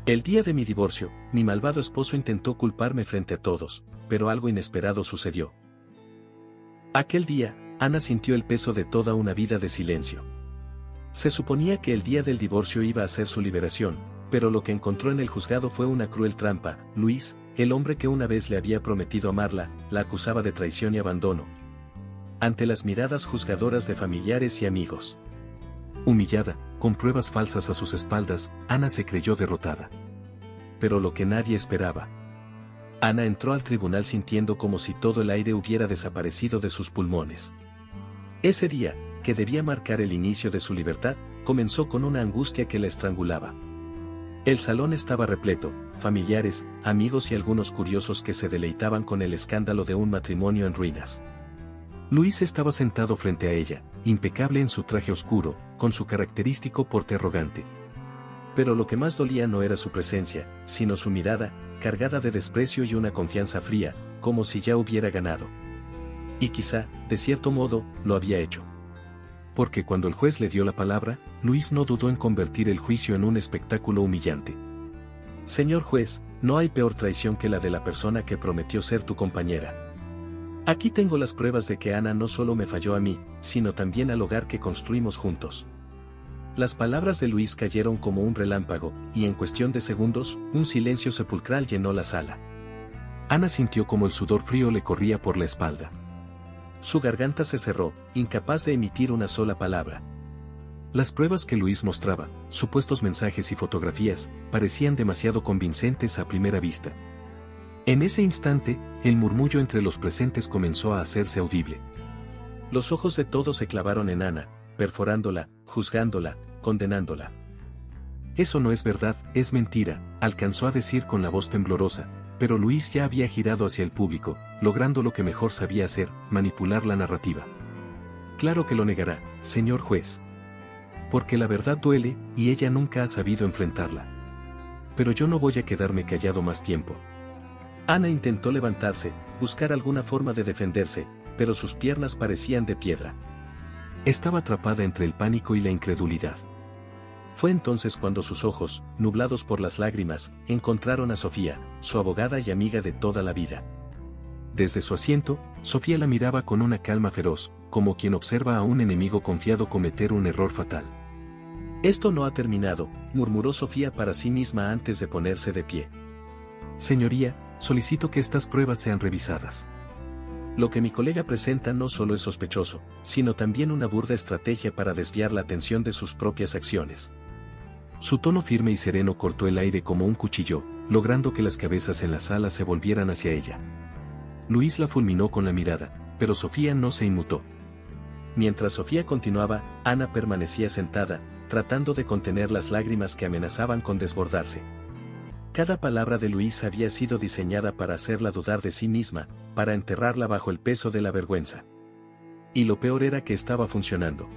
El día de mi divorcio, mi malvado esposo intentó culparme frente a todos, pero algo inesperado sucedió. Aquel día, Ana sintió el peso de toda una vida de silencio. Se suponía que el día del divorcio iba a ser su liberación, pero lo que encontró en el juzgado fue una cruel trampa. Luis, el hombre que una vez le había prometido amarla, la acusaba de traición y abandono. Ante las miradas juzgadoras de familiares y amigos. Humillada, con pruebas falsas a sus espaldas, Ana se creyó derrotada. Pero lo que nadie esperaba. Ana entró al tribunal sintiendo como si todo el aire hubiera desaparecido de sus pulmones. Ese día, que debía marcar el inicio de su libertad, comenzó con una angustia que la estrangulaba. El salón estaba repleto, familiares, amigos y algunos curiosos que se deleitaban con el escándalo de un matrimonio en ruinas. Luis estaba sentado frente a ella, impecable en su traje oscuro, con su característico porte arrogante. Pero lo que más dolía no era su presencia, sino su mirada, cargada de desprecio y una confianza fría, como si ya hubiera ganado. Y quizá, de cierto modo, lo había hecho. Porque cuando el juez le dio la palabra, Luis no dudó en convertir el juicio en un espectáculo humillante. Señor juez, no hay peor traición que la de la persona que prometió ser tu compañera. Aquí tengo las pruebas de que Ana no solo me falló a mí, sino también al hogar que construimos juntos. Las palabras de Luis cayeron como un relámpago, y en cuestión de segundos, un silencio sepulcral llenó la sala. Ana sintió como el sudor frío le corría por la espalda. Su garganta se cerró, incapaz de emitir una sola palabra. Las pruebas que Luis mostraba, supuestos mensajes y fotografías, parecían demasiado convincentes a primera vista. En ese instante, el murmullo entre los presentes comenzó a hacerse audible. Los ojos de todos se clavaron en Ana, perforándola, juzgándola, condenándola. Eso no es verdad, es mentira, alcanzó a decir con la voz temblorosa, pero Luis ya había girado hacia el público, logrando lo que mejor sabía hacer, manipular la narrativa. Claro que lo negará, señor juez. Porque la verdad duele, y ella nunca ha sabido enfrentarla. Pero yo no voy a quedarme callado más tiempo. Ana intentó levantarse, buscar alguna forma de defenderse, pero sus piernas parecían de piedra. Estaba atrapada entre el pánico y la incredulidad. Fue entonces cuando sus ojos, nublados por las lágrimas, encontraron a Sofía, su abogada y amiga de toda la vida. Desde su asiento, Sofía la miraba con una calma feroz, como quien observa a un enemigo confiado cometer un error fatal. Esto no ha terminado, murmuró Sofía para sí misma antes de ponerse de pie. Señoría, solicito que estas pruebas sean revisadas. Lo que mi colega presenta no solo es sospechoso, sino también una burda estrategia para desviar la atención de sus propias acciones. Su tono firme y sereno cortó el aire como un cuchillo, logrando que las cabezas en la sala se volvieran hacia ella. Luis la fulminó con la mirada, pero Sofía no se inmutó. Mientras Sofía continuaba, Ana permanecía sentada, tratando de contener las lágrimas que amenazaban con desbordarse. Cada palabra de Luis había sido diseñada para hacerla dudar de sí misma, para enterrarla bajo el peso de la vergüenza. Y lo peor era que estaba funcionando.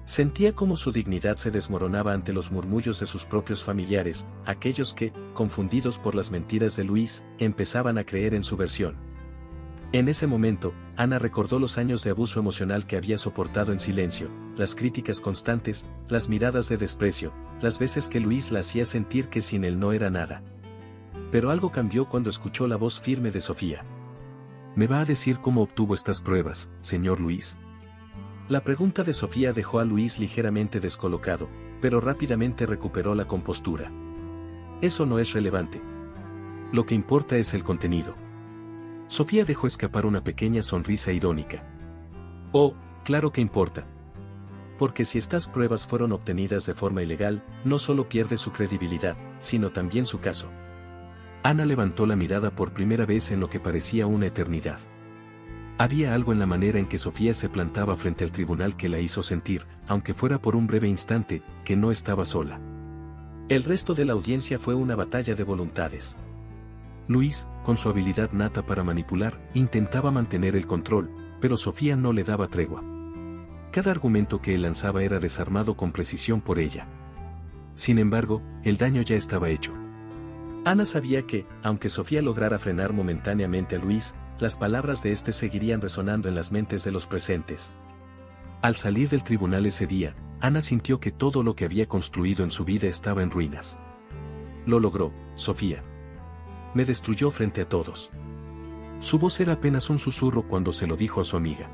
Sentía como su dignidad se desmoronaba ante los murmullos de sus propios familiares, aquellos que, confundidos por las mentiras de Luis, empezaban a creer en su versión. En ese momento, Ana recordó los años de abuso emocional que había soportado en silencio, las críticas constantes, las miradas de desprecio, las veces que Luis la hacía sentir que sin él no era nada. Pero algo cambió cuando escuchó la voz firme de Sofía. ¿Me va a decir cómo obtuvo estas pruebas, señor Luis? La pregunta de Sofía dejó a Luis ligeramente descolocado, pero rápidamente recuperó la compostura. Eso no es relevante. Lo que importa es el contenido. Sofía dejó escapar una pequeña sonrisa irónica. Oh, claro que importa. Porque si estas pruebas fueron obtenidas de forma ilegal, no solo pierde su credibilidad, sino también su caso. Ana levantó la mirada por primera vez en lo que parecía una eternidad. Había algo en la manera en que Sofía se plantaba frente al tribunal que la hizo sentir, aunque fuera por un breve instante, que no estaba sola. El resto de la audiencia fue una batalla de voluntades. Luis, con su habilidad nata para manipular, intentaba mantener el control, pero Sofía no le daba tregua. Cada argumento que él lanzaba era desarmado con precisión por ella. Sin embargo, el daño ya estaba hecho. Ana sabía que, aunque Sofía lograra frenar momentáneamente a Luis, las palabras de este seguirían resonando en las mentes de los presentes. Al salir del tribunal ese día, Ana sintió que todo lo que había construido en su vida estaba en ruinas. Lo logró, Sofía. Me destruyó frente a todos. Su voz era apenas un susurro cuando se lo dijo a su amiga.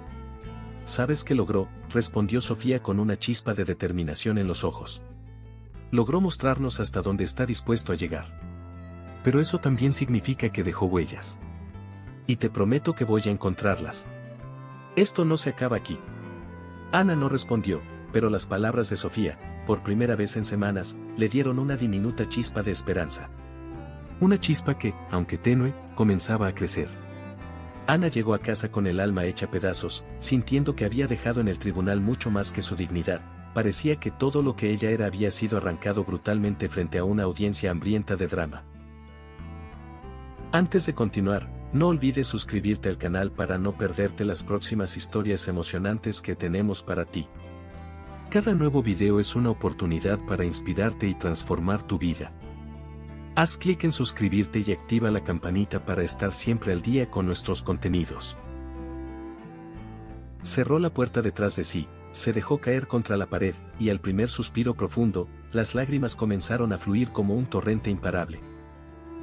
¿Sabes qué logró?, respondió Sofía con una chispa de determinación en los ojos. Logró mostrarnos hasta dónde está dispuesto a llegar. Pero eso también significa que dejó huellas. Y te prometo que voy a encontrarlas. Esto no se acaba aquí. Ana no respondió, pero las palabras de Sofía, por primera vez en semanas, le dieron una diminuta chispa de esperanza. Una chispa que, aunque tenue, comenzaba a crecer. Ana llegó a casa con el alma hecha pedazos, sintiendo que había dejado en el tribunal mucho más que su dignidad. Parecía que todo lo que ella era había sido arrancado brutalmente frente a una audiencia hambrienta de drama. Antes de continuar, no olvides suscribirte al canal para no perderte las próximas historias emocionantes que tenemos para ti. Cada nuevo video es una oportunidad para inspirarte y transformar tu vida. Haz clic en suscribirte y activa la campanita para estar siempre al día con nuestros contenidos. Cerró la puerta detrás de sí, se dejó caer contra la pared, y al primer suspiro profundo, las lágrimas comenzaron a fluir como un torrente imparable.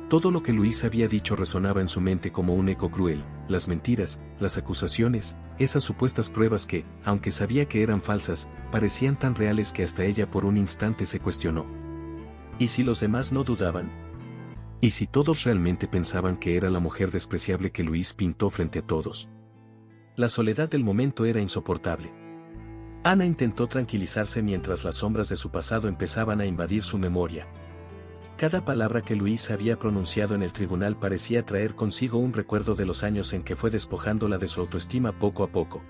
Todo lo que Luis había dicho resonaba en su mente como un eco cruel, las mentiras, las acusaciones, esas supuestas pruebas que, aunque sabía que eran falsas, parecían tan reales que hasta ella por un instante se cuestionó. ¿Y si los demás no dudaban? ¿Y si todos realmente pensaban que era la mujer despreciable que Luis pintó frente a todos? La soledad del momento era insoportable. Ana intentó tranquilizarse mientras las sombras de su pasado empezaban a invadir su memoria. Cada palabra que Luis había pronunciado en el tribunal parecía traer consigo un recuerdo de los años en que fue despojándola de su autoestima poco a poco.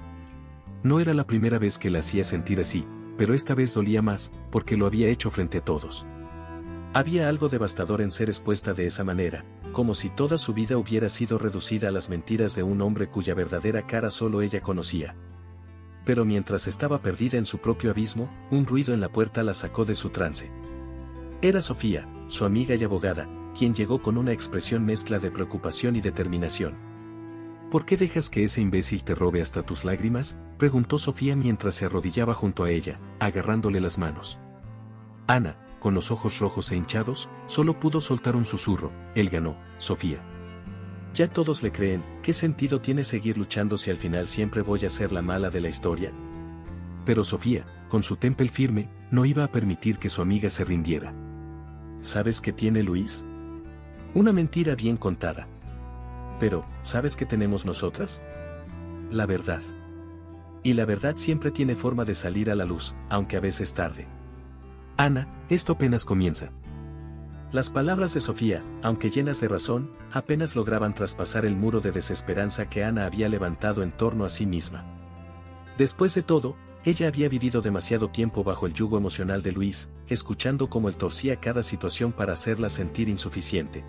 No era la primera vez que la hacía sentir así, pero esta vez dolía más, porque lo había hecho frente a todos. Había algo devastador en ser expuesta de esa manera, como si toda su vida hubiera sido reducida a las mentiras de un hombre cuya verdadera cara solo ella conocía. Pero mientras estaba perdida en su propio abismo, un ruido en la puerta la sacó de su trance. Era Sofía, su amiga y abogada, quien llegó con una expresión mezcla de preocupación y determinación. ¿Por qué dejas que ese imbécil te robe hasta tus lágrimas?, preguntó Sofía mientras se arrodillaba junto a ella, agarrándole las manos. Ana, con los ojos rojos e hinchados, solo pudo soltar un susurro: él ganó, Sofía. Ya todos le creen, ¿qué sentido tiene seguir luchando si al final siempre voy a ser la mala de la historia? Pero Sofía, con su temple firme, no iba a permitir que su amiga se rindiera. ¿Sabes qué tiene Luis? Una mentira bien contada. Pero, ¿sabes qué tenemos nosotras? La verdad. Y la verdad siempre tiene forma de salir a la luz, aunque a veces tarde. Ana, esto apenas comienza. Las palabras de Sofía, aunque llenas de razón, apenas lograban traspasar el muro de desesperanza que Ana había levantado en torno a sí misma. Después de todo, ella había vivido demasiado tiempo bajo el yugo emocional de Luis, escuchando cómo él torcía cada situación para hacerla sentir insuficiente.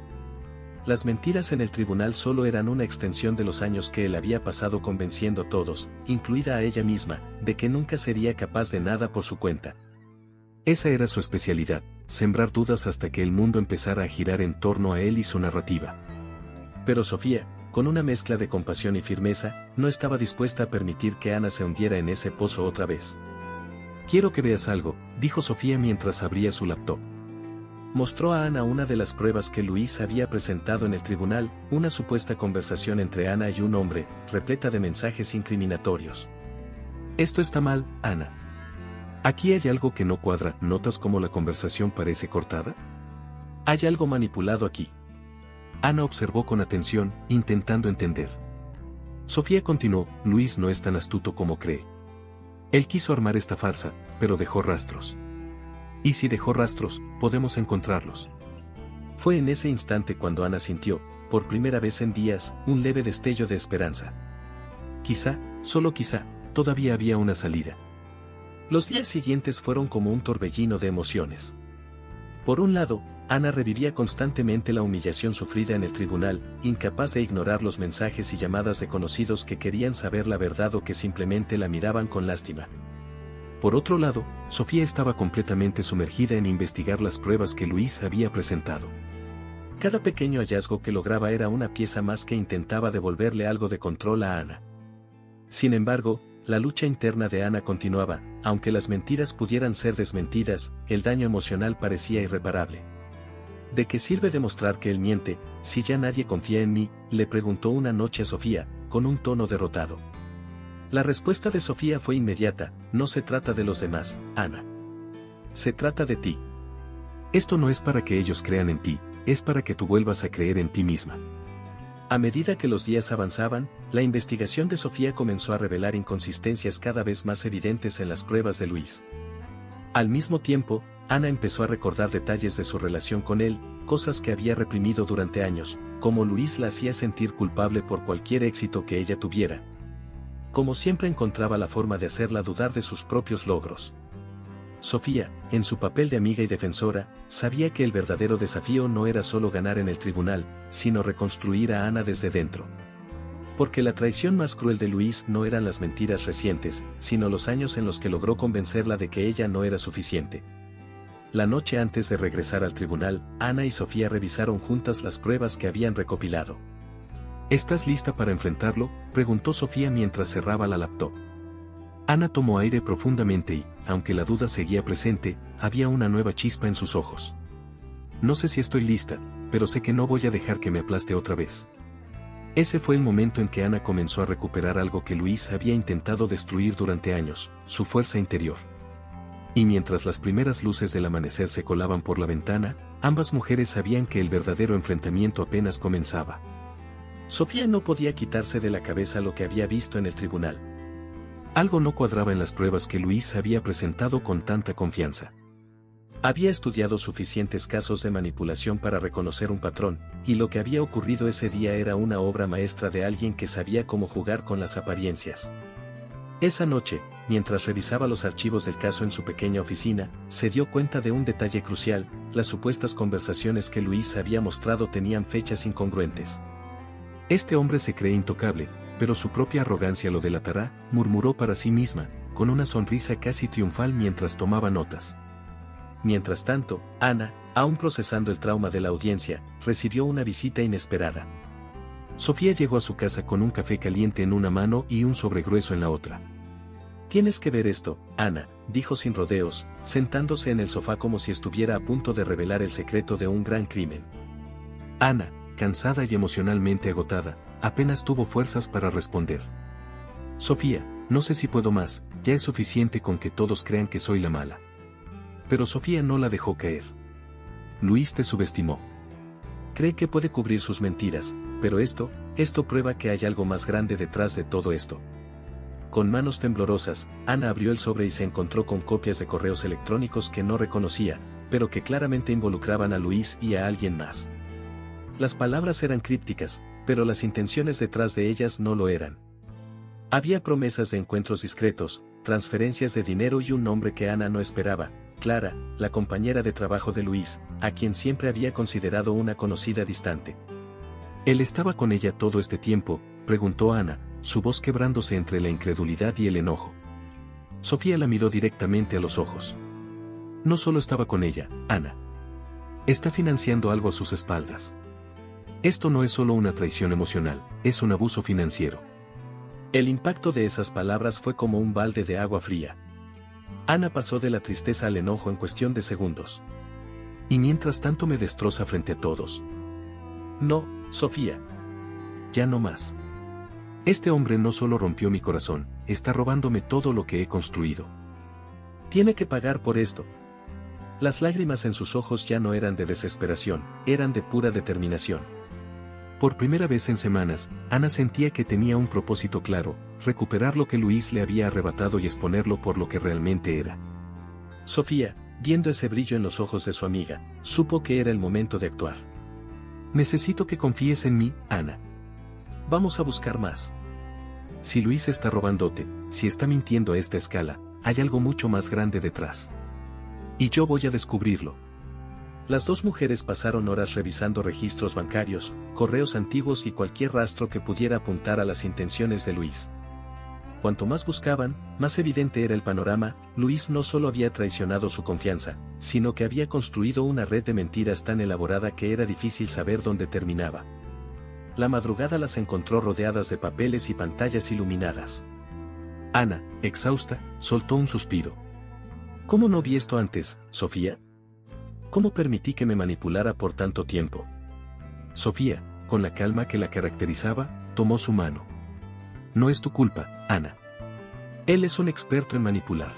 Las mentiras en el tribunal solo eran una extensión de los años que él había pasado convenciendo a todos, incluida a ella misma, de que nunca sería capaz de nada por su cuenta. Esa era su especialidad, sembrar dudas hasta que el mundo empezara a girar en torno a él y su narrativa. Pero Sofía, con una mezcla de compasión y firmeza, no estaba dispuesta a permitir que Ana se hundiera en ese pozo otra vez. Quiero que veas algo, dijo Sofía mientras abría su laptop. Mostró a Ana una de las pruebas que Luis había presentado en el tribunal, una supuesta conversación entre Ana y un hombre, repleta de mensajes incriminatorios. Esto está mal, Ana. Aquí hay algo que no cuadra. ¿Notas cómo la conversación parece cortada? Hay algo manipulado aquí. Ana observó con atención, intentando entender. Sofía continuó: Luis no es tan astuto como cree. Él quiso armar esta farsa, pero dejó rastros. Y si dejó rastros, podemos encontrarlos. Fue en ese instante cuando Ana sintió, por primera vez en días, un leve destello de esperanza. Quizá, solo quizá, todavía había una salida. Los días siguientes fueron como un torbellino de emociones. Por un lado, Ana revivía constantemente la humillación sufrida en el tribunal, incapaz de ignorar los mensajes y llamadas de conocidos que querían saber la verdad o que simplemente la miraban con lástima. Por otro lado, Sofía estaba completamente sumergida en investigar las pruebas que Luis había presentado. Cada pequeño hallazgo que lograba era una pieza más que intentaba devolverle algo de control a Ana. Sin embargo, la lucha interna de Ana continuaba, aunque las mentiras pudieran ser desmentidas, el daño emocional parecía irreparable. ¿De qué sirve demostrar que él miente, si ya nadie confía en mí?, le preguntó una noche a Sofía, con un tono derrotado. La respuesta de Sofía fue inmediata: no se trata de los demás, Ana. Se trata de ti. Esto no es para que ellos crean en ti, es para que tú vuelvas a creer en ti misma. A medida que los días avanzaban, la investigación de Sofía comenzó a revelar inconsistencias cada vez más evidentes en las pruebas de Luis. Al mismo tiempo, Ana empezó a recordar detalles de su relación con él, cosas que había reprimido durante años, como Luis la hacía sentir culpable por cualquier éxito que ella tuviera. Como siempre encontraba la forma de hacerla dudar de sus propios logros. Sofía, en su papel de amiga y defensora, sabía que el verdadero desafío no era solo ganar en el tribunal, sino reconstruir a Ana desde dentro. Porque la traición más cruel de Luis no eran las mentiras recientes, sino los años en los que logró convencerla de que ella no era suficiente. La noche antes de regresar al tribunal, Ana y Sofía revisaron juntas las pruebas que habían recopilado. ¿Estás lista para enfrentarlo?, preguntó Sofía mientras cerraba la laptop. Ana tomó aire profundamente y, aunque la duda seguía presente, había una nueva chispa en sus ojos. No sé si estoy lista, pero sé que no voy a dejar que me aplaste otra vez. Ese fue el momento en que Ana comenzó a recuperar algo que Luis había intentado destruir durante años: su fuerza interior. Y mientras las primeras luces del amanecer se colaban por la ventana, ambas mujeres sabían que el verdadero enfrentamiento apenas comenzaba. Sofía no podía quitarse de la cabeza lo que había visto en el tribunal. Algo no cuadraba en las pruebas que Luis había presentado con tanta confianza. Había estudiado suficientes casos de manipulación para reconocer un patrón, y lo que había ocurrido ese día era una obra maestra de alguien que sabía cómo jugar con las apariencias. Esa noche, mientras revisaba los archivos del caso en su pequeña oficina, se dio cuenta de un detalle crucial: las supuestas conversaciones que Luis había mostrado tenían fechas incongruentes. Este hombre se cree intocable, pero su propia arrogancia lo delatará, murmuró para sí misma, con una sonrisa casi triunfal mientras tomaba notas. Mientras tanto, Ana, aún procesando el trauma de la audiencia, recibió una visita inesperada. Sofía llegó a su casa con un café caliente en una mano y un sobre grueso en la otra. «Tienes que ver esto, Ana», dijo sin rodeos, sentándose en el sofá como si estuviera a punto de revelar el secreto de un gran crimen. Ana, cansada y emocionalmente agotada, apenas tuvo fuerzas para responder. «Sofía, no sé si puedo más, ya es suficiente con que todos crean que soy la mala». Pero Sofía no la dejó caer. Luis te subestimó. Cree que puede cubrir sus mentiras, pero esto prueba que hay algo más grande detrás de todo esto. Con manos temblorosas, Ana abrió el sobre y se encontró con copias de correos electrónicos que no reconocía, pero que claramente involucraban a Luis y a alguien más. Las palabras eran crípticas, pero las intenciones detrás de ellas no lo eran. Había promesas de encuentros discretos, transferencias de dinero y un nombre que Ana no esperaba: Clara, la compañera de trabajo de Luis, a quien siempre había considerado una conocida distante. ¿Él estaba con ella todo este tiempo?, preguntó Ana, su voz quebrándose entre la incredulidad y el enojo. Sofía la miró directamente a los ojos. No solo estaba con ella, Ana. Está financiando algo a sus espaldas. Esto no es solo una traición emocional, es un abuso financiero. El impacto de esas palabras fue como un balde de agua fría. Ana pasó de la tristeza al enojo en cuestión de segundos. Y mientras tanto me destroza frente a todos. No, Sofía. Ya no más. Este hombre no solo rompió mi corazón, está robándome todo lo que he construido. Tiene que pagar por esto. Las lágrimas en sus ojos ya no eran de desesperación, eran de pura determinación. Por primera vez en semanas, Ana sentía que tenía un propósito claro: recuperar lo que Luis le había arrebatado y exponerlo por lo que realmente era. Sofía, viendo ese brillo en los ojos de su amiga, supo que era el momento de actuar. Necesito que confíes en mí, Ana. Vamos a buscar más. Si Luis está robándote, si está mintiendo a esta escala, hay algo mucho más grande detrás. Y yo voy a descubrirlo. Las dos mujeres pasaron horas revisando registros bancarios, correos antiguos y cualquier rastro que pudiera apuntar a las intenciones de Luis. Cuanto más buscaban, más evidente era el panorama: Luis no solo había traicionado su confianza, sino que había construido una red de mentiras tan elaborada que era difícil saber dónde terminaba. La madrugada las encontró rodeadas de papeles y pantallas iluminadas. Ana, exhausta, soltó un suspiro. ¿Cómo no vi esto antes, Sofía? ¿Cómo permití que me manipulara por tanto tiempo? Sofía, con la calma que la caracterizaba, tomó su mano. No es tu culpa, Ana. Él es un experto en manipular.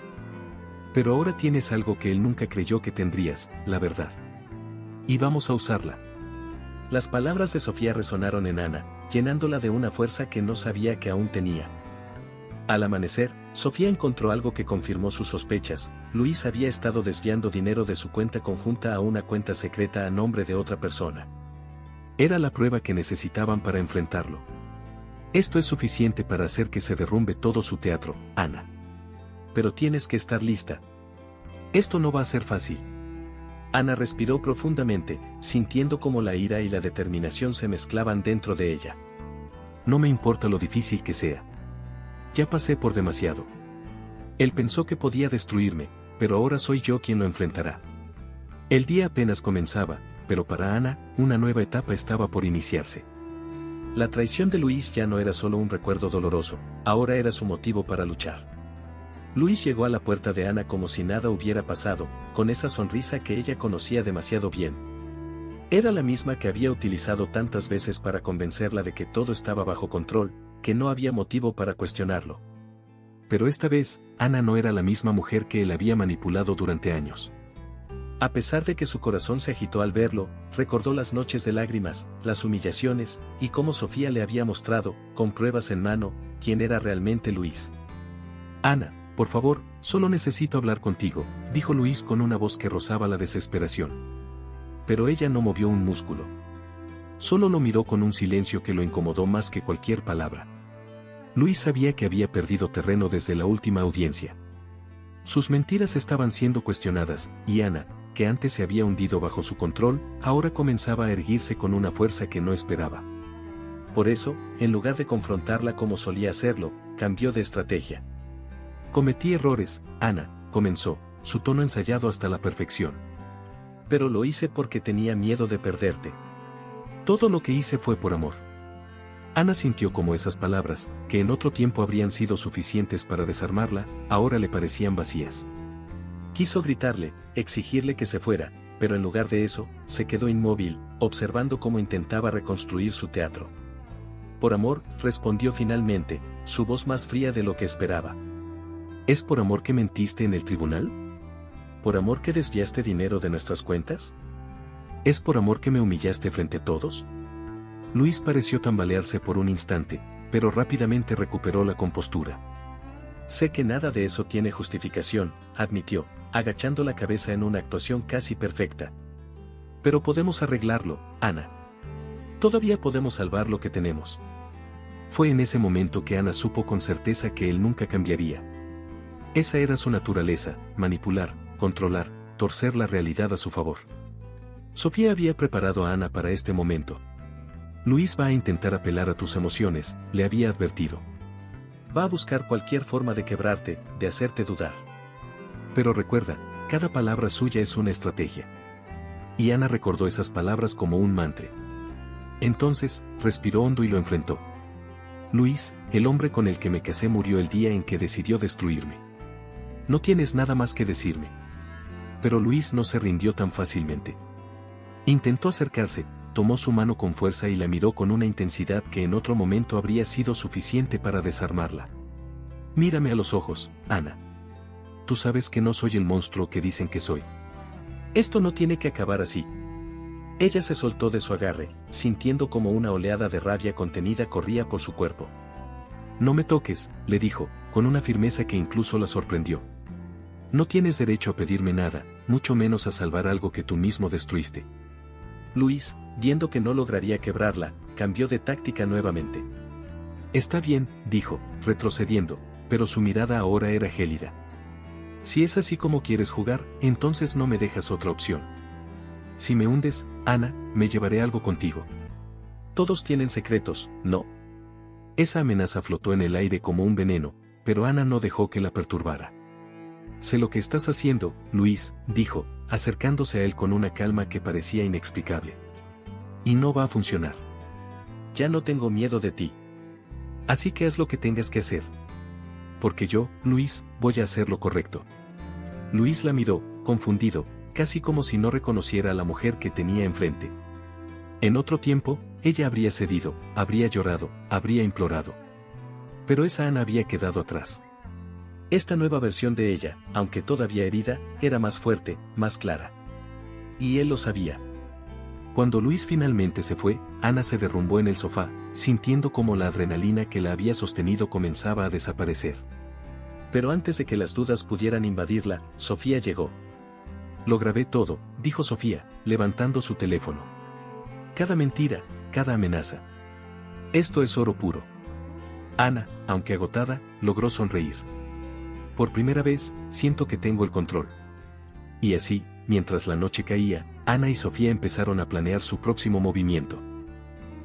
Pero ahora tienes algo que él nunca creyó que tendrías, la verdad. Y vamos a usarla. Las palabras de Sofía resonaron en Ana, llenándola de una fuerza que no sabía que aún tenía. Al amanecer, Sofía encontró algo que confirmó sus sospechas. Luis había estado desviando dinero de su cuenta conjunta a una cuenta secreta a nombre de otra persona. Era la prueba que necesitaban para enfrentarlo. Esto es suficiente para hacer que se derrumbe todo su teatro, Ana. Pero tienes que estar lista. Esto no va a ser fácil. Ana respiró profundamente, sintiendo cómo la ira y la determinación se mezclaban dentro de ella. No me importa lo difícil que sea. Ya pasé por demasiado. Él pensó que podía destruirme, pero ahora soy yo quien lo enfrentará. El día apenas comenzaba, pero para Ana, una nueva etapa estaba por iniciarse. La traición de Luis ya no era solo un recuerdo doloroso, ahora era su motivo para luchar. Luis llegó a la puerta de Ana como si nada hubiera pasado, con esa sonrisa que ella conocía demasiado bien. Era la misma que había utilizado tantas veces para convencerla de que todo estaba bajo control, que no había motivo para cuestionarlo. Pero esta vez, Ana no era la misma mujer que él había manipulado durante años. A pesar de que su corazón se agitó al verlo, recordó las noches de lágrimas, las humillaciones, y cómo Sofía le había mostrado, con pruebas en mano, quién era realmente Luis. Ana, por favor, solo necesito hablar contigo, dijo Luis con una voz que rozaba la desesperación. Pero ella no movió un músculo. Solo lo miró con un silencio que lo incomodó más que cualquier palabra. Luis sabía que había perdido terreno desde la última audiencia. Sus mentiras estaban siendo cuestionadas, y Ana, que antes se había hundido bajo su control, ahora comenzaba a erguirse con una fuerza que no esperaba. Por eso, en lugar de confrontarla como solía hacerlo, cambió de estrategia. Cometí errores, Ana, comenzó, su tono ensayado hasta la perfección. Pero lo hice porque tenía miedo de perderte. Todo lo que hice fue por amor. Ana sintió como esas palabras, que en otro tiempo habrían sido suficientes para desarmarla, ahora le parecían vacías. Quiso gritarle, exigirle que se fuera, pero en lugar de eso, se quedó inmóvil, observando cómo intentaba reconstruir su teatro. Por amor, respondió finalmente, su voz más fría de lo que esperaba. ¿Es por amor que mentiste en el tribunal? ¿Por amor que desviaste dinero de nuestras cuentas? ¿Es por amor que me humillaste frente a todos? Luis pareció tambalearse por un instante, pero rápidamente recuperó la compostura. Sé que nada de eso tiene justificación, admitió, agachando la cabeza en una actuación casi perfecta. Pero podemos arreglarlo, Ana. Todavía podemos salvar lo que tenemos. Fue en ese momento que Ana supo con certeza que él nunca cambiaría. Esa era su naturaleza, manipular, controlar, torcer la realidad a su favor. Sofía había preparado a Ana para este momento. Luis va a intentar apelar a tus emociones, le había advertido. Va a buscar cualquier forma de quebrarte, de hacerte dudar. Pero recuerda, cada palabra suya es una estrategia. Y Ana recordó esas palabras como un mantra. Entonces, respiró hondo y lo enfrentó. Luis, el hombre con el que me casé murió el día en que decidió destruirme. No tienes nada más que decirme. Pero Luis no se rindió tan fácilmente. Intentó acercarse, tomó su mano con fuerza y la miró con una intensidad que en otro momento habría sido suficiente para desarmarla. Mírame a los ojos, Ana. Tú sabes que no soy el monstruo que dicen que soy. Esto no tiene que acabar así. Ella se soltó de su agarre, sintiendo como una oleada de rabia contenida corría por su cuerpo. No me toques, le dijo, con una firmeza que incluso la sorprendió. No tienes derecho a pedirme nada, mucho menos a salvar algo que tú mismo destruiste. Luis, viendo que no lograría quebrarla, cambió de táctica nuevamente. Está bien, dijo, retrocediendo, pero su mirada ahora era gélida. Si es así como quieres jugar, entonces no me dejas otra opción. Si me hundes, Ana, me llevaré algo contigo. Todos tienen secretos, ¿no? Esa amenaza flotó en el aire como un veneno, pero Ana no dejó que la perturbara. Sé lo que estás haciendo, Luis, dijo, acercándose a él con una calma que parecía inexplicable. Y no va a funcionar. Ya no tengo miedo de ti. Así que haz lo que tengas que hacer. Porque yo, Luis, voy a hacer lo correcto. Luis la miró, confundido, casi como si no reconociera a la mujer que tenía enfrente. En otro tiempo, ella habría cedido, habría llorado, habría implorado. Pero esa Ana había quedado atrás. Esta nueva versión de ella, aunque todavía herida, era más fuerte, más clara. Y él lo sabía. Cuando Luis finalmente se fue, Ana se derrumbó en el sofá, sintiendo como la adrenalina que la había sostenido comenzaba a desaparecer. Pero antes de que las dudas pudieran invadirla, Sofía llegó. Lo grabé todo, dijo Sofía, levantando su teléfono. Cada mentira, cada amenaza. Esto es oro puro. Ana, aunque agotada, logró sonreír. Por primera vez, siento que tengo el control. Y así, mientras la noche caía, Ana y Sofía empezaron a planear su próximo movimiento.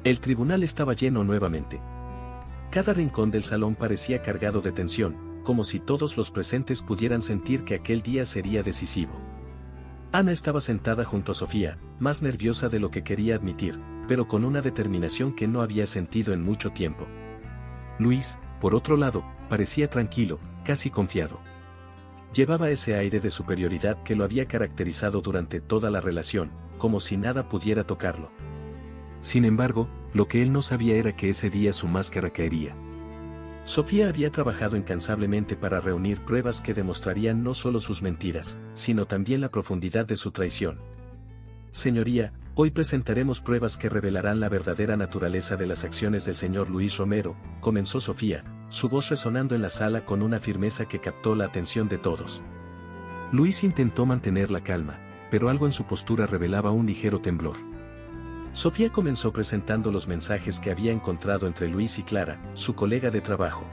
El tribunal estaba lleno nuevamente. Cada rincón del salón parecía cargado de tensión, como si todos los presentes pudieran sentir que aquel día sería decisivo. Ana estaba sentada junto a Sofía, más nerviosa de lo que quería admitir, pero con una determinación que no había sentido en mucho tiempo. Luis, por otro lado, parecía tranquilo, casi confiado. Llevaba ese aire de superioridad que lo había caracterizado durante toda la relación, como si nada pudiera tocarlo. Sin embargo, lo que él no sabía era que ese día su máscara caería. Sofía había trabajado incansablemente para reunir pruebas que demostrarían no solo sus mentiras, sino también la profundidad de su traición. Señoría, hoy presentaremos pruebas que revelarán la verdadera naturaleza de las acciones del señor Luis Romero, comenzó Sofía, su voz resonando en la sala con una firmeza que captó la atención de todos. Luis intentó mantener la calma, pero algo en su postura revelaba un ligero temblor. Sofía comenzó presentando los mensajes que había encontrado entre Luis y Clara, su colega de trabajo.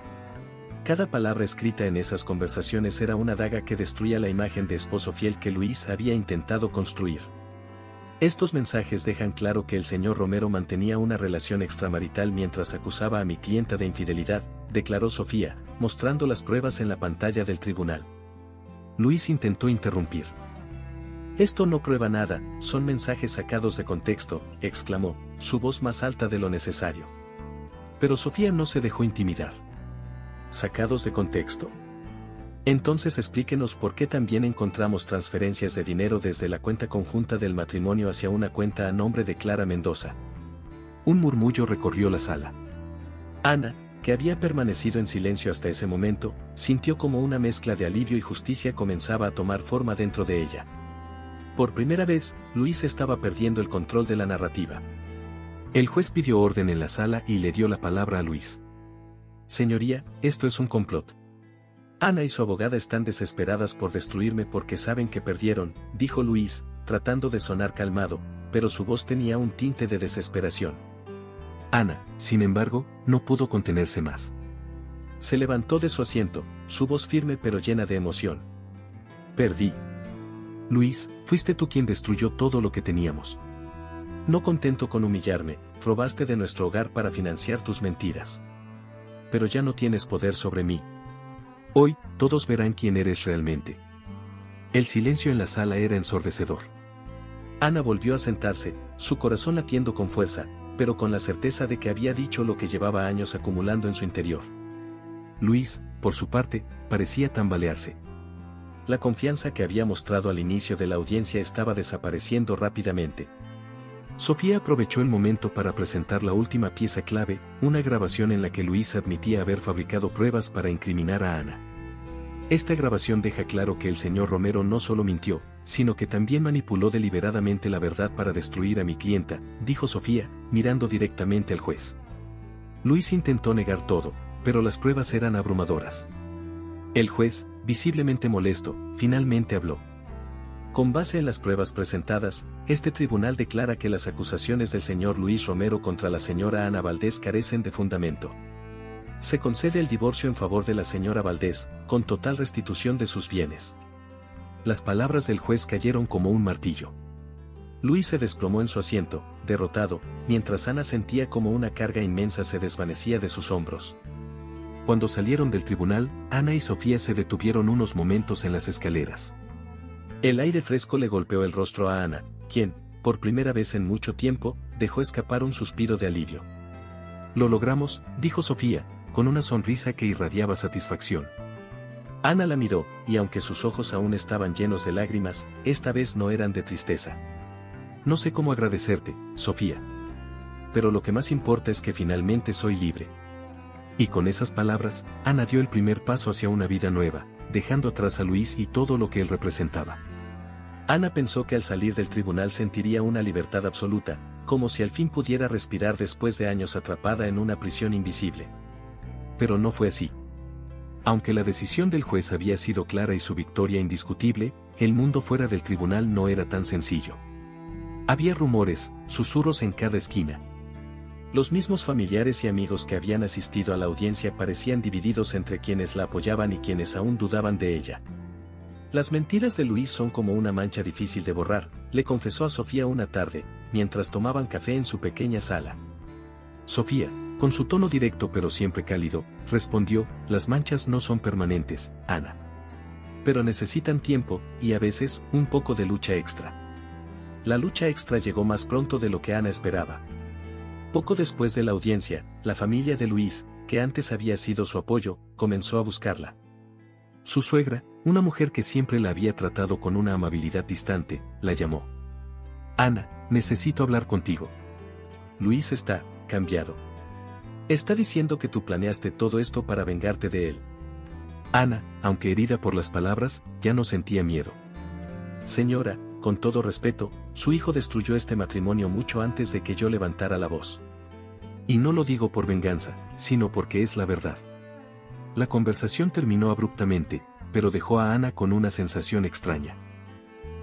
Cada palabra escrita en esas conversaciones era una daga que destruía la imagen de esposo fiel que Luis había intentado construir. Estos mensajes dejan claro que el señor Romero mantenía una relación extramarital mientras acusaba a mi clienta de infidelidad, declaró Sofía, mostrando las pruebas en la pantalla del tribunal. Luis intentó interrumpir. Esto no prueba nada, son mensajes sacados de contexto, exclamó, su voz más alta de lo necesario. Pero Sofía no se dejó intimidar. ¿Sacados de contexto? Entonces explíquenos por qué también encontramos transferencias de dinero desde la cuenta conjunta del matrimonio hacia una cuenta a nombre de Clara Mendoza. Un murmullo recorrió la sala. Ana, que había permanecido en silencio hasta ese momento, sintió como una mezcla de alivio y justicia comenzaba a tomar forma dentro de ella. Por primera vez, Luis estaba perdiendo el control de la narrativa. El juez pidió orden en la sala y le dio la palabra a Luis. Señoría, esto es un complot. Ana y su abogada están desesperadas por destruirme porque saben que perdieron, dijo Luis, tratando de sonar calmado, pero su voz tenía un tinte de desesperación. Ana, sin embargo, no pudo contenerse más. Se levantó de su asiento, su voz firme pero llena de emoción. Perdí. Luis, fuiste tú quien destruyó todo lo que teníamos. No contento con humillarme, robaste de nuestro hogar para financiar tus mentiras. Pero ya no tienes poder sobre mí. Hoy, todos verán quién eres realmente. El silencio en la sala era ensordecedor. Ana volvió a sentarse, su corazón latiendo con fuerza, pero con la certeza de que había dicho lo que llevaba años acumulando en su interior. Luis, por su parte, parecía tambalearse. La confianza que había mostrado al inicio de la audiencia estaba desapareciendo rápidamente. Sofía aprovechó el momento para presentar la última pieza clave, una grabación en la que Luis admitía haber fabricado pruebas para incriminar a Ana. Esta grabación deja claro que el señor Romero no solo mintió, sino que también manipuló deliberadamente la verdad para destruir a mi clienta, dijo Sofía, mirando directamente al juez. Luis intentó negar todo, pero las pruebas eran abrumadoras. El juez, visiblemente molesto, finalmente habló. Con base en las pruebas presentadas, este tribunal declara que las acusaciones del señor Luis Romero contra la señora Ana Valdés carecen de fundamento. Se concede el divorcio en favor de la señora Valdés, con total restitución de sus bienes. Las palabras del juez cayeron como un martillo. Luis se desplomó en su asiento, derrotado, mientras Ana sentía como una carga inmensa se desvanecía de sus hombros. Cuando salieron del tribunal, Ana y Sofía se detuvieron unos momentos en las escaleras. El aire fresco le golpeó el rostro a Ana, quien, por primera vez en mucho tiempo, dejó escapar un suspiro de alivio. Lo logramos, dijo Sofía, con una sonrisa que irradiaba satisfacción. Ana la miró, y aunque sus ojos aún estaban llenos de lágrimas, esta vez no eran de tristeza. No sé cómo agradecerte, Sofía. Pero lo que más importa es que finalmente soy libre. Y con esas palabras, Ana dio el primer paso hacia una vida nueva, dejando atrás a Luis y todo lo que él representaba. Ana pensó que al salir del tribunal sentiría una libertad absoluta, como si al fin pudiera respirar después de años atrapada en una prisión invisible. Pero no fue así. Aunque la decisión del juez había sido clara y su victoria indiscutible, el mundo fuera del tribunal no era tan sencillo. Había rumores, susurros en cada esquina. Los mismos familiares y amigos que habían asistido a la audiencia parecían divididos entre quienes la apoyaban y quienes aún dudaban de ella. Las mentiras de Luis son como una mancha difícil de borrar, le confesó a Sofía una tarde, mientras tomaban café en su pequeña sala. Sofía, con su tono directo pero siempre cálido, respondió, las manchas no son permanentes, Ana. Pero necesitan tiempo, y a veces, un poco de lucha extra. La lucha extra llegó más pronto de lo que Ana esperaba. Poco después de la audiencia, la familia de Luis, que antes había sido su apoyo, comenzó a buscarla. Su suegra, una mujer que siempre la había tratado con una amabilidad distante, la llamó. Ana, necesito hablar contigo. Luis está cambiado. Está diciendo que tú planeaste todo esto para vengarte de él. Ana, aunque herida por las palabras, ya no sentía miedo. Señora, con todo respeto, su hijo destruyó este matrimonio mucho antes de que yo levantara la voz. Y no lo digo por venganza, sino porque es la verdad. La conversación terminó abruptamente, pero dejó a Ana con una sensación extraña.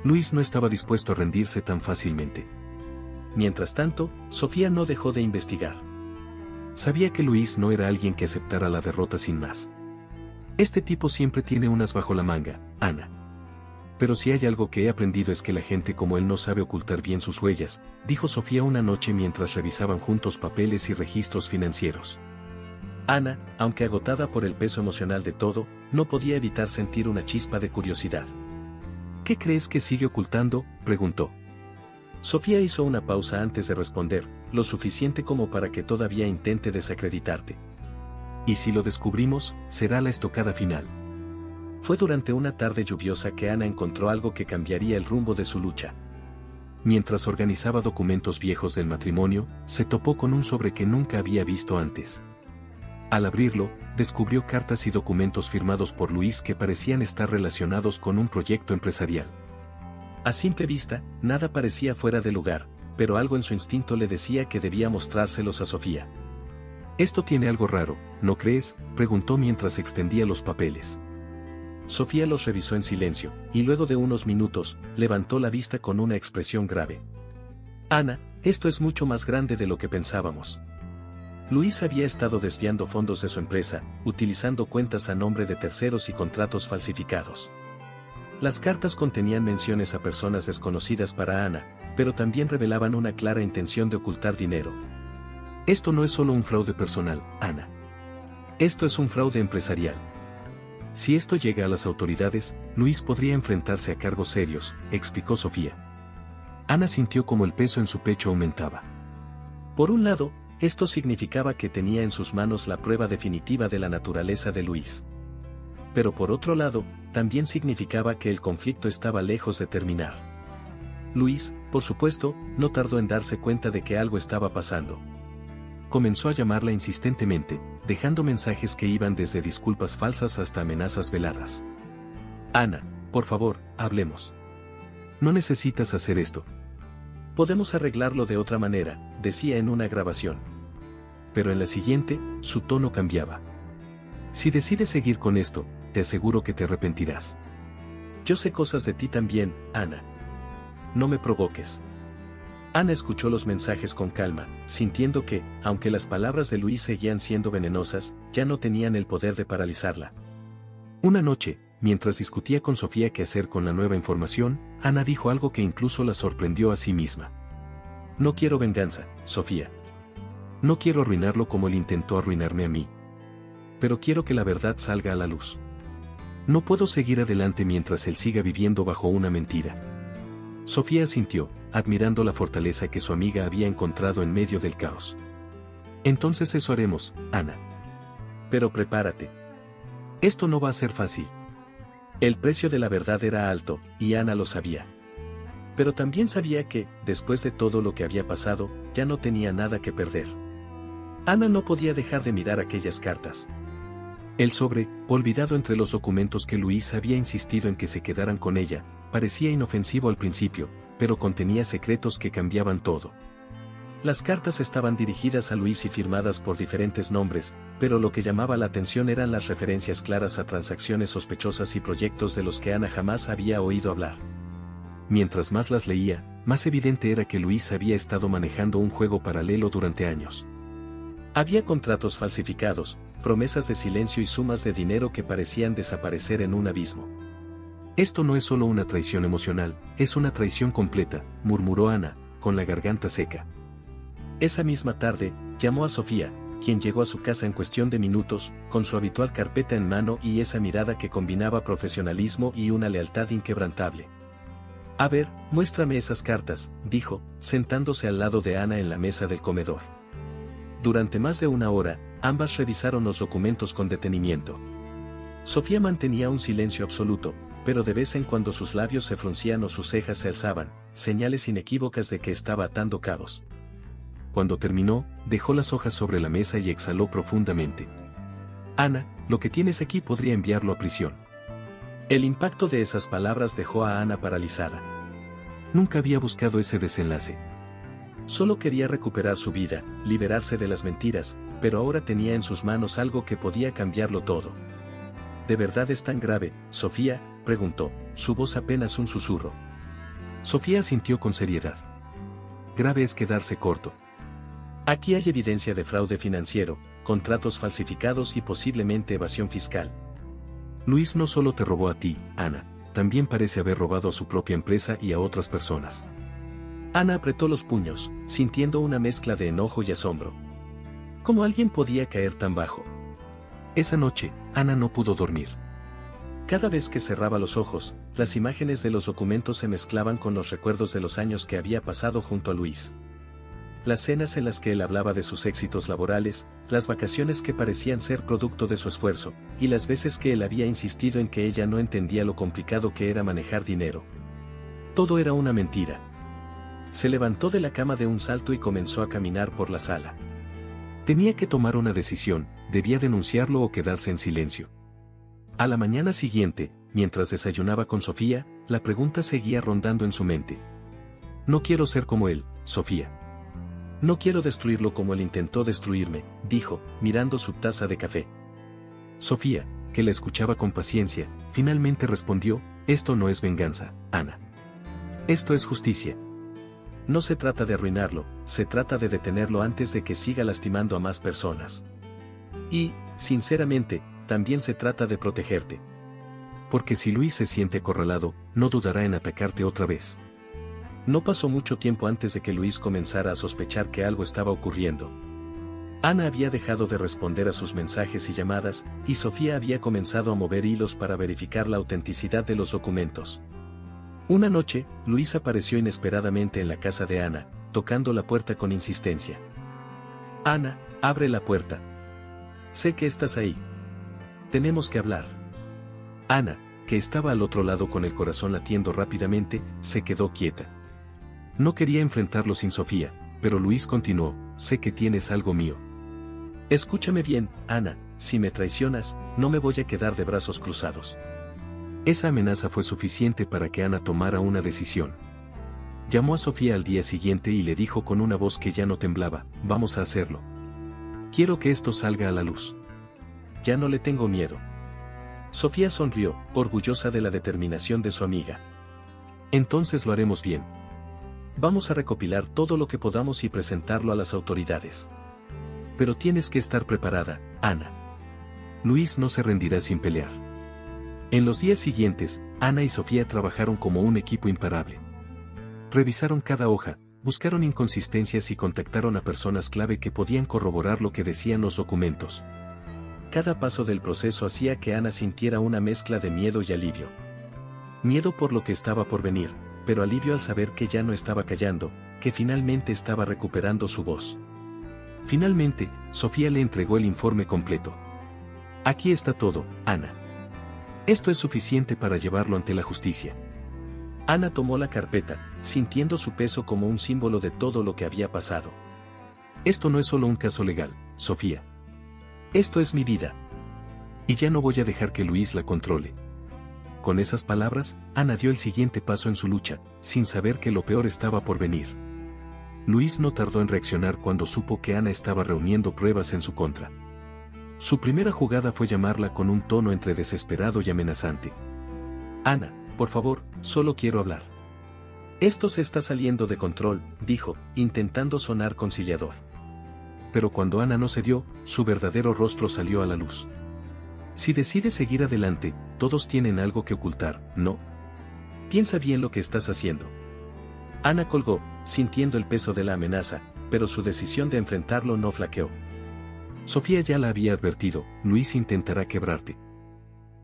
Luis no estaba dispuesto a rendirse tan fácilmente. Mientras tanto, Sofía no dejó de investigar. Sabía que Luis no era alguien que aceptara la derrota sin más. Este tipo siempre tiene unas bajo la manga, Ana. Pero si hay algo que he aprendido es que la gente como él no sabe ocultar bien sus huellas, dijo Sofía una noche mientras revisaban juntos papeles y registros financieros. Ana, aunque agotada por el peso emocional de todo, no podía evitar sentir una chispa de curiosidad. ¿Qué crees que sigue ocultando?, preguntó. Sofía hizo una pausa antes de responder, lo suficiente como para que todavía intente desacreditarte. Y si lo descubrimos, será la estocada final. Fue durante una tarde lluviosa que Ana encontró algo que cambiaría el rumbo de su lucha. Mientras organizaba documentos viejos del matrimonio, se topó con un sobre que nunca había visto antes. Al abrirlo, descubrió cartas y documentos firmados por Luis que parecían estar relacionados con un proyecto empresarial. A simple vista, nada parecía fuera de lugar, pero algo en su instinto le decía que debía mostrárselos a Sofía. «Esto tiene algo raro, ¿no crees?», preguntó mientras extendía los papeles. Sofía los revisó en silencio, y luego de unos minutos, levantó la vista con una expresión grave. «Ana, esto es mucho más grande de lo que pensábamos». Luis había estado desviando fondos de su empresa, utilizando cuentas a nombre de terceros y contratos falsificados. Las cartas contenían menciones a personas desconocidas para Ana, pero también revelaban una clara intención de ocultar dinero. Esto no es solo un fraude personal, Ana. Esto es un fraude empresarial. Si esto llega a las autoridades, Luis podría enfrentarse a cargos serios, explicó Sofía. Ana sintió como el peso en su pecho aumentaba. Por un lado, esto significaba que tenía en sus manos la prueba definitiva de la naturaleza de Luis. Pero por otro lado, también significaba que el conflicto estaba lejos de terminar. Luis, por supuesto, no tardó en darse cuenta de que algo estaba pasando. Comenzó a llamarla insistentemente, dejando mensajes que iban desde disculpas falsas hasta amenazas veladas. Ana, por favor, hablemos. No necesitas hacer esto. Podemos arreglarlo de otra manera, decía en una grabación. Pero en la siguiente, su tono cambiaba. Si decides seguir con esto, te aseguro que te arrepentirás. Yo sé cosas de ti también, Ana. No me provoques. Ana escuchó los mensajes con calma, sintiendo que, aunque las palabras de Luis seguían siendo venenosas, ya no tenían el poder de paralizarla. Una noche, mientras discutía con Sofía qué hacer con la nueva información, Ana dijo algo que incluso la sorprendió a sí misma. No quiero venganza, Sofía. No quiero arruinarlo como él intentó arruinarme a mí. Pero quiero que la verdad salga a la luz. No puedo seguir adelante mientras él siga viviendo bajo una mentira. Sofía asintió, admirando la fortaleza que su amiga había encontrado en medio del caos. Entonces eso haremos, Ana. Pero prepárate. Esto no va a ser fácil. El precio de la verdad era alto, y Ana lo sabía. Pero también sabía que, después de todo lo que había pasado, ya no tenía nada que perder. Ana no podía dejar de mirar aquellas cartas. El sobre, olvidado entre los documentos que Luis había insistido en que se quedaran con ella, parecía inofensivo al principio, pero contenía secretos que cambiaban todo. Las cartas estaban dirigidas a Luis y firmadas por diferentes nombres, pero lo que llamaba la atención eran las referencias claras a transacciones sospechosas y proyectos de los que Ana jamás había oído hablar. Mientras más las leía, más evidente era que Luis había estado manejando un juego paralelo durante años. Había contratos falsificados, promesas de silencio y sumas de dinero que parecían desaparecer en un abismo. Esto no es solo una traición emocional, es una traición completa, murmuró Ana, con la garganta seca. Esa misma tarde, llamó a Sofía, quien llegó a su casa en cuestión de minutos, con su habitual carpeta en mano y esa mirada que combinaba profesionalismo y una lealtad inquebrantable. A ver, muéstrame esas cartas, dijo, sentándose al lado de Ana en la mesa del comedor. Durante más de una hora, ambas revisaron los documentos con detenimiento. Sofía mantenía un silencio absoluto, pero de vez en cuando sus labios se fruncían o sus cejas se alzaban, señales inequívocas de que estaba atando cabos. Cuando terminó, dejó las hojas sobre la mesa y exhaló profundamente. Ana, lo que tienes aquí podría enviarlo a prisión. El impacto de esas palabras dejó a Ana paralizada. Nunca había buscado ese desenlace. Solo quería recuperar su vida, liberarse de las mentiras, pero ahora tenía en sus manos algo que podía cambiarlo todo. ¿De verdad es tan grave, Sofía?, preguntó, su voz apenas un susurro. Sofía asintió con seriedad. Grave es quedarse corto. Aquí hay evidencia de fraude financiero, contratos falsificados y posiblemente evasión fiscal. Luis no solo te robó a ti, Ana, también parece haber robado a su propia empresa y a otras personas. Ana apretó los puños, sintiendo una mezcla de enojo y asombro. ¿Cómo alguien podía caer tan bajo? Esa noche, Ana no pudo dormir. Cada vez que cerraba los ojos, las imágenes de los documentos se mezclaban con los recuerdos de los años que había pasado junto a Luis. Las cenas en las que él hablaba de sus éxitos laborales, las vacaciones que parecían ser producto de su esfuerzo, y las veces que él había insistido en que ella no entendía lo complicado que era manejar dinero. Todo era una mentira. Se levantó de la cama de un salto y comenzó a caminar por la sala. Tenía que tomar una decisión, debía denunciarlo o quedarse en silencio. A la mañana siguiente, mientras desayunaba con Sofía, la pregunta seguía rondando en su mente. No quiero ser como él, Sofía. No quiero destruirlo como él intentó destruirme, dijo, mirando su taza de café. Sofía, que la escuchaba con paciencia, finalmente respondió, esto no es venganza, Ana. Esto es justicia. No se trata de arruinarlo, se trata de detenerlo antes de que siga lastimando a más personas. Y, sinceramente, también se trata de protegerte. Porque si Luis se siente acorralado, no dudará en atacarte otra vez. No pasó mucho tiempo antes de que Luis comenzara a sospechar que algo estaba ocurriendo. Ana había dejado de responder a sus mensajes y llamadas, y Sofía había comenzado a mover hilos para verificar la autenticidad de los documentos. Una noche, Luis apareció inesperadamente en la casa de Ana, tocando la puerta con insistencia. Ana, abre la puerta. Sé que estás ahí. Tenemos que hablar. Ana, que estaba al otro lado con el corazón latiendo rápidamente, se quedó quieta. No quería enfrentarlo sin Sofía, pero Luis continuó, sé que tienes algo mío. Escúchame bien, Ana, si me traicionas, no me voy a quedar de brazos cruzados. Esa amenaza fue suficiente para que Ana tomara una decisión. Llamó a Sofía al día siguiente y le dijo con una voz que ya no temblaba, vamos a hacerlo. Quiero que esto salga a la luz. Ya no le tengo miedo. Sofía sonrió, orgullosa de la determinación de su amiga. Entonces lo haremos bien. Vamos a recopilar todo lo que podamos y presentarlo a las autoridades. Pero tienes que estar preparada, Ana. Luis no se rendirá sin pelear. En los días siguientes, Ana y Sofía trabajaron como un equipo imparable. Revisaron cada hoja, buscaron inconsistencias y contactaron a personas clave que podían corroborar lo que decían los documentos. Cada paso del proceso hacía que Ana sintiera una mezcla de miedo y alivio. Miedo por lo que estaba por venir, pero alivio al saber que ya no estaba callando, que finalmente estaba recuperando su voz. Finalmente, Sofía le entregó el informe completo. Aquí está todo, Ana. Esto es suficiente para llevarlo ante la justicia. Ana tomó la carpeta, sintiendo su peso como un símbolo de todo lo que había pasado. Esto no es solo un caso legal, Sofía. Esto es mi vida. Y ya no voy a dejar que Luis la controle. Con esas palabras, Ana dio el siguiente paso en su lucha, sin saber que lo peor estaba por venir. Luis no tardó en reaccionar cuando supo que Ana estaba reuniendo pruebas en su contra. Su primera jugada fue llamarla con un tono entre desesperado y amenazante. Ana, por favor, solo quiero hablar. Esto se está saliendo de control, dijo, intentando sonar conciliador. Pero cuando Ana no cedió, su verdadero rostro salió a la luz. Si decides seguir adelante, todos tienen algo que ocultar, ¿no? Piensa bien lo que estás haciendo. Ana colgó, sintiendo el peso de la amenaza, pero su decisión de enfrentarlo no flaqueó. Sofía ya la había advertido, Luis intentará quebrarte.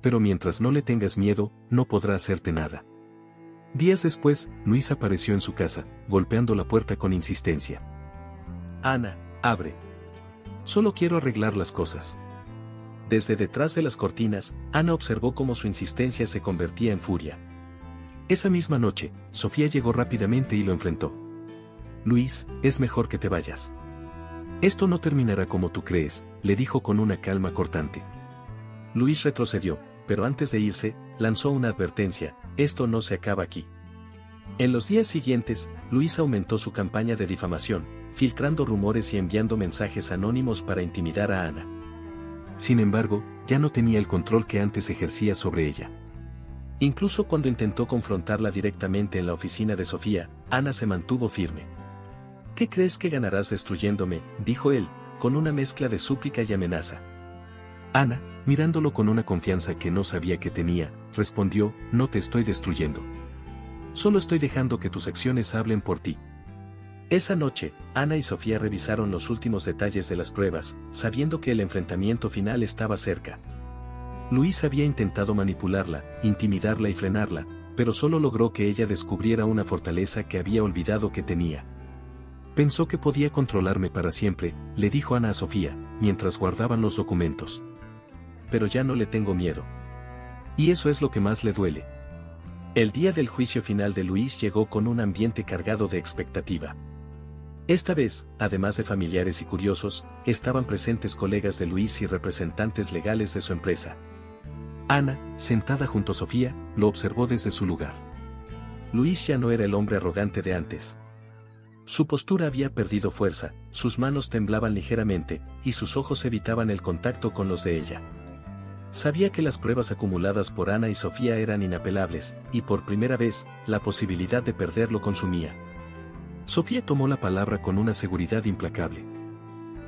Pero mientras no le tengas miedo, no podrá hacerte nada. Días después, Luis apareció en su casa, golpeando la puerta con insistencia. Ana, abre. Solo quiero arreglar las cosas. Desde detrás de las cortinas, Ana observó cómo su insistencia se convertía en furia. Esa misma noche, Sofía llegó rápidamente y lo enfrentó. Luis, es mejor que te vayas. Esto no terminará como tú crees, le dijo con una calma cortante. Luis retrocedió, pero antes de irse, lanzó una advertencia: esto no se acaba aquí. En los días siguientes, Luis aumentó su campaña de difamación, filtrando rumores y enviando mensajes anónimos para intimidar a Ana. Sin embargo, ya no tenía el control que antes ejercía sobre ella. Incluso cuando intentó confrontarla directamente en la oficina de Sofía, Ana se mantuvo firme. ¿Qué crees que ganarás destruyéndome?, dijo él, con una mezcla de súplica y amenaza. Ana, mirándolo con una confianza que no sabía que tenía, respondió: no te estoy destruyendo. Solo estoy dejando que tus acciones hablen por ti. Esa noche, Ana y Sofía revisaron los últimos detalles de las pruebas, sabiendo que el enfrentamiento final estaba cerca. Luis había intentado manipularla, intimidarla y frenarla, pero solo logró que ella descubriera una fortaleza que había olvidado que tenía. Pensó que podía controlarme para siempre, le dijo Ana a Sofía, mientras guardaban los documentos. Pero ya no le tengo miedo. Y eso es lo que más le duele. El día del juicio final de Luis llegó con un ambiente cargado de expectativa. Esta vez, además de familiares y curiosos, estaban presentes colegas de Luis y representantes legales de su empresa. Ana, sentada junto a Sofía, lo observó desde su lugar. Luis ya no era el hombre arrogante de antes. Su postura había perdido fuerza, sus manos temblaban ligeramente, y sus ojos evitaban el contacto con los de ella. Sabía que las pruebas acumuladas por Ana y Sofía eran inapelables, y por primera vez, la posibilidad de perderlo consumía. Sofía tomó la palabra con una seguridad implacable.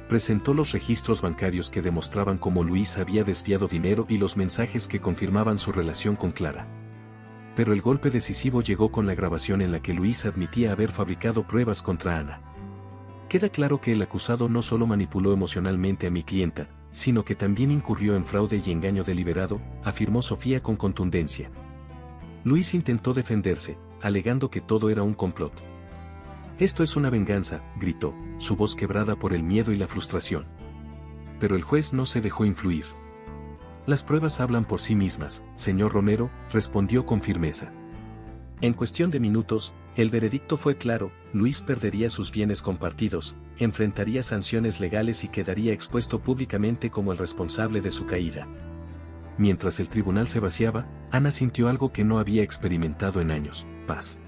Presentó los registros bancarios que demostraban cómo Luis había desviado dinero y los mensajes que confirmaban su relación con Clara. Pero el golpe decisivo llegó con la grabación en la que Luis admitía haber fabricado pruebas contra Ana. Queda claro que el acusado no solo manipuló emocionalmente a mi clienta, sino que también incurrió en fraude y engaño deliberado, afirmó Sofía con contundencia. Luis intentó defenderse, alegando que todo era un complot. Esto es una venganza, gritó, su voz quebrada por el miedo y la frustración. Pero el juez no se dejó influir. Las pruebas hablan por sí mismas, señor Romero, respondió con firmeza. En cuestión de minutos, el veredicto fue claro: Luis perdería sus bienes compartidos, enfrentaría sanciones legales y quedaría expuesto públicamente como el responsable de su caída. Mientras el tribunal se vaciaba, Ana sintió algo que no había experimentado en años: paz.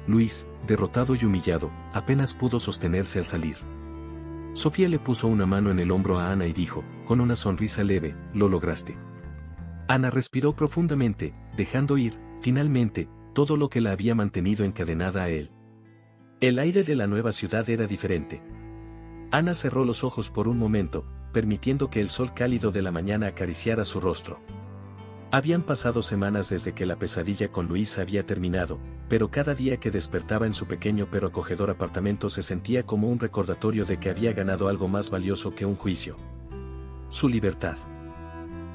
Luis, derrotado y humillado, apenas pudo sostenerse al salir. Sofía le puso una mano en el hombro a Ana y dijo, con una sonrisa leve: lo lograste. Ana respiró profundamente, dejando ir, finalmente, todo lo que la había mantenido encadenada a él. El aire de la nueva ciudad era diferente. Ana cerró los ojos por un momento, permitiendo que el sol cálido de la mañana acariciara su rostro. Habían pasado semanas desde que la pesadilla con Luis había terminado, pero cada día que despertaba en su pequeño pero acogedor apartamento se sentía como un recordatorio de que había ganado algo más valioso que un juicio: su libertad.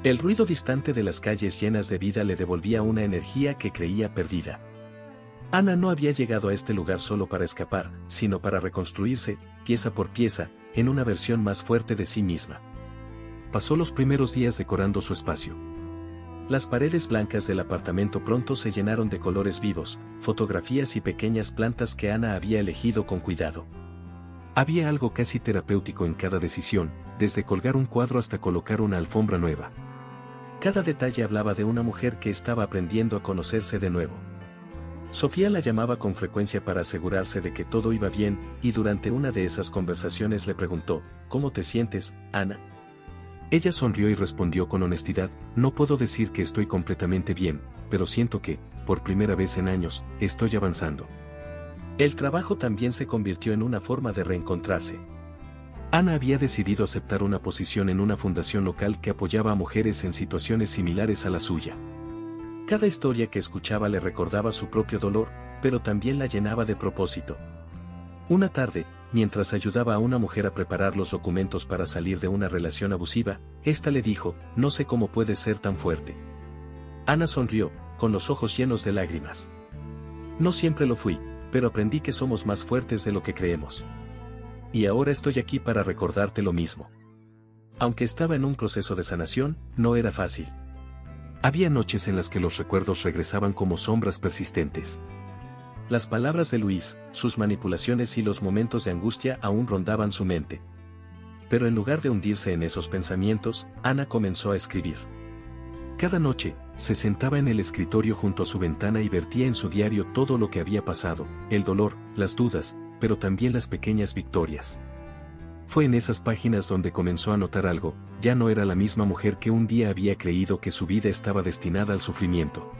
El ruido distante de las calles llenas de vida le devolvía una energía que creía perdida. Ana no había llegado a este lugar solo para escapar, sino para reconstruirse, pieza por pieza, en una versión más fuerte de sí misma. Pasó los primeros días decorando su espacio. Las paredes blancas del apartamento pronto se llenaron de colores vivos, fotografías y pequeñas plantas que Ana había elegido con cuidado. Había algo casi terapéutico en cada decisión, desde colgar un cuadro hasta colocar una alfombra nueva. Cada detalle hablaba de una mujer que estaba aprendiendo a conocerse de nuevo. Sofía la llamaba con frecuencia para asegurarse de que todo iba bien, y durante una de esas conversaciones le preguntó, ¿cómo te sientes, Ana? Ella sonrió y respondió con honestidad, no puedo decir que estoy completamente bien, pero siento que, por primera vez en años, estoy avanzando. El trabajo también se convirtió en una forma de reencontrarse. Ana había decidido aceptar una posición en una fundación local que apoyaba a mujeres en situaciones similares a la suya. Cada historia que escuchaba le recordaba su propio dolor, pero también la llenaba de propósito. Una tarde, mientras ayudaba a una mujer a preparar los documentos para salir de una relación abusiva, ésta le dijo, no sé cómo puedes ser tan fuerte. Ana sonrió, con los ojos llenos de lágrimas. No siempre lo fui, pero aprendí que somos más fuertes de lo que creemos. Y ahora estoy aquí para recordarte lo mismo. Aunque estaba en un proceso de sanación, no era fácil. Había noches en las que los recuerdos regresaban como sombras persistentes. Las palabras de Luis, sus manipulaciones y los momentos de angustia aún rondaban su mente. Pero en lugar de hundirse en esos pensamientos, Ana comenzó a escribir. Cada noche, se sentaba en el escritorio junto a su ventana y vertía en su diario todo lo que había pasado, el dolor, las dudas, pero también las pequeñas victorias. Fue en esas páginas donde comenzó a notar algo, ya no era la misma mujer que un día había creído que su vida estaba destinada al sufrimiento.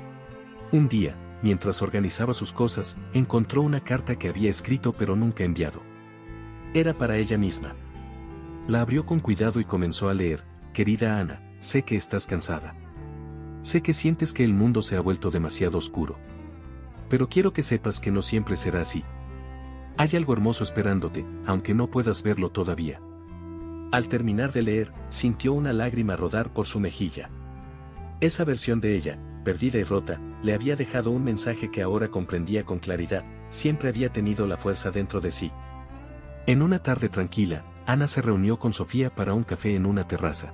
Un día, mientras organizaba sus cosas, encontró una carta que había escrito pero nunca enviado. Era para ella misma. La abrió con cuidado y comenzó a leer, querida Ana, sé que estás cansada. Sé que sientes que el mundo se ha vuelto demasiado oscuro. Pero quiero que sepas que no siempre será así. Hay algo hermoso esperándote, aunque no puedas verlo todavía. Al terminar de leer, sintió una lágrima rodar por su mejilla. Esa versión de ella, perdida y rota, le había dejado un mensaje que ahora comprendía con claridad, siempre había tenido la fuerza dentro de sí. En una tarde tranquila, Ana se reunió con Sofía para un café en una terraza.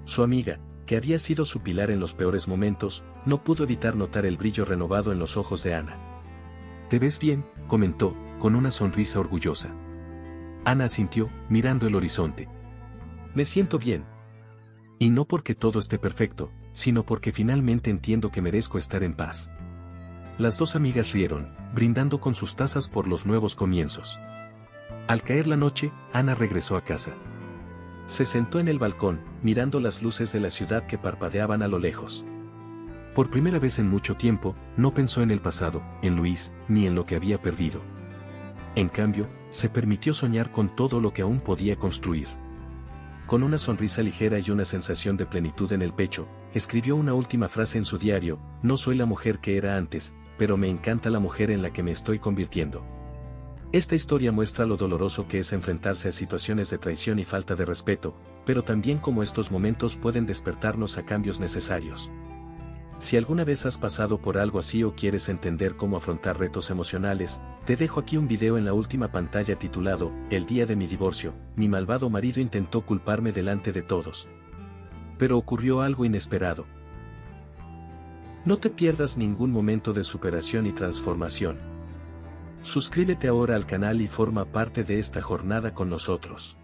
Su amiga, que había sido su pilar en los peores momentos, no pudo evitar notar el brillo renovado en los ojos de Ana. «Te ves bien», comentó, con una sonrisa orgullosa. Ana asintió, mirando el horizonte. «Me siento bien. Y no porque todo esté perfecto, sino porque finalmente entiendo que merezco estar en paz». Las dos amigas rieron, brindando con sus tazas por los nuevos comienzos. Al caer la noche, Ana regresó a casa. Se sentó en el balcón, mirando las luces de la ciudad que parpadeaban a lo lejos. Por primera vez en mucho tiempo, no pensó en el pasado, en Luis, ni en lo que había perdido. En cambio, se permitió soñar con todo lo que aún podía construir. Con una sonrisa ligera y una sensación de plenitud en el pecho, escribió una última frase en su diario, no soy la mujer que era antes, pero me encanta la mujer en la que me estoy convirtiendo. Esta historia muestra lo doloroso que es enfrentarse a situaciones de traición y falta de respeto, pero también cómo estos momentos pueden despertarnos a cambios necesarios. Si alguna vez has pasado por algo así o quieres entender cómo afrontar retos emocionales, te dejo aquí un video en la última pantalla titulado, El día de mi divorcio, mi malvado marido intentó culparme delante de todos. Pero ocurrió algo inesperado. No te pierdas ningún momento de superación y transformación. Suscríbete ahora al canal y forma parte de esta jornada con nosotros.